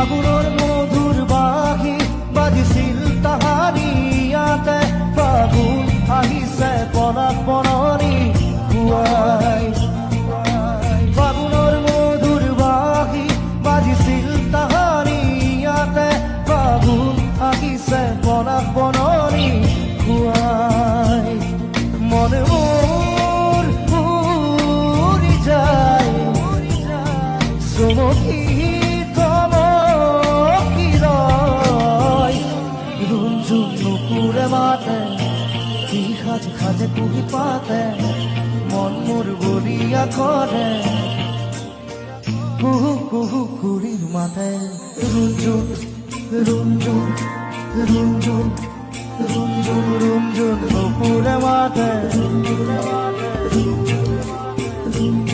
ফাগুনৰ মধুৰ বাঁহী বাজিছিল তাহানি ইয়াতে ফাগুন আহিছে পনাত বননি খুৱাই ফাগুনৰ মধুৰ বাঁহী বাজিছিল তাহানি ইয়াতে ফাগুন আহিছে পনাত বননি খুৱাই মনে মোৰ উৰি যায় চমকি নুপুরে মাতে কি খাজে খাজে কুহি পাতে মন মোর বলিয়া করে কুহু কুহু কুড়ির মাতে রুঞ্জুন রুঞ্জুন রুঞ্জুন রুঞ্জুন রুঞ্জুন নুপুরে মাতে রুঞ্জুন রুঞ্জুন